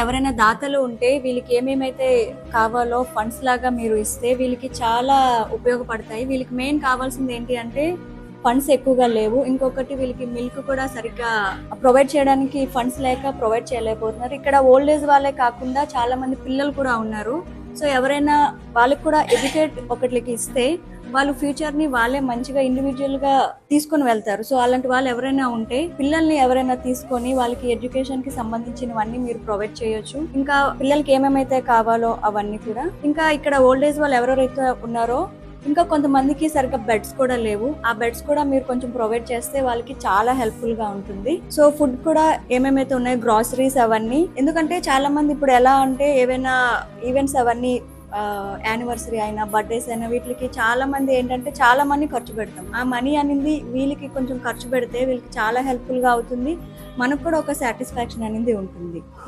ఎవరైనా దాతలు ఉంటే వీళ్ళకి ఏమేమైతే కావాలో ఫండ్స్ లాగా మీరు ఇస్తే వీళ్ళకి చాలా ఉపయోగపడతాయి. వీళ్ళకి మెయిన్ కావాల్సింది ఏంటి అంటే ఫండ్స్ ఎక్కువగా లేవు. ఇంకొకటి వీళ్ళకి మిల్క్ కూడా సరిగ్గా ప్రొవైడ్ చేయడానికి ఫండ్స్ లేక ప్రొవైడ్ చేయలేకపోతున్నారు. ఇక్కడ ఓల్డ్ ఏజ్ వాళ్ళే కాకుండా చాలా మంది పిల్లలు కూడా ఉన్నారు. సో ఎవరైనా వాళ్ళకి కూడా ఎడ్యుకేట్ ఒకటికి ఇస్తే వాళ్ళు ఫ్యూచర్ ని వాళ్ళే మంచిగా ఇండివిజువల్ గా తీసుకొని వెళ్తారు. సో అలాంటి వాళ్ళు ఎవరైనా ఉంటే పిల్లల్ని ఎవరైనా తీసుకొని వాళ్ళకి ఎడ్యుకేషన్ కి సంబంధించినవన్నీ మీరు ప్రొవైడ్ చేయొచ్చు. ఇంకా పిల్లలకి ఏమేమైతే కావాలో అవన్నీ కూడా. ఇంకా ఇక్కడ ఓల్డ్ ఏజ్ వాళ్ళు ఎవరెవరైతే ఉన్నారో ఇంకా కొంతమందికి సరిగ్గా బెడ్స్ కూడా లేవు. ఆ బెడ్స్ కూడా మీరు కొంచెం ప్రొవైడ్ చేస్తే వాళ్ళకి చాలా హెల్ప్ఫుల్ గా ఉంటుంది. సో ఫుడ్ కూడా ఏమేమైతే ఉన్నాయో గ్రాసరీస్ అవన్నీ, ఎందుకంటే చాలా మంది ఇప్పుడు ఎలా అంటే ఏవైనా ఈవెంట్స్ అవన్నీ యానివర్సరీ అయినా బర్త్డేస్ అయినా వీటికి చాలా మంది ఏంటంటే చాలా మనీ ఖర్చు పెడతాం. ఆ మనీ అనేది వీళ్ళకి కొంచెం ఖర్చు పెడితే వీళ్ళకి చాలా హెల్ప్ఫుల్ గా అవుతుంది. మనకు కూడా ఒక సాటిస్ఫాక్షన్ అనేది ఉంటుంది.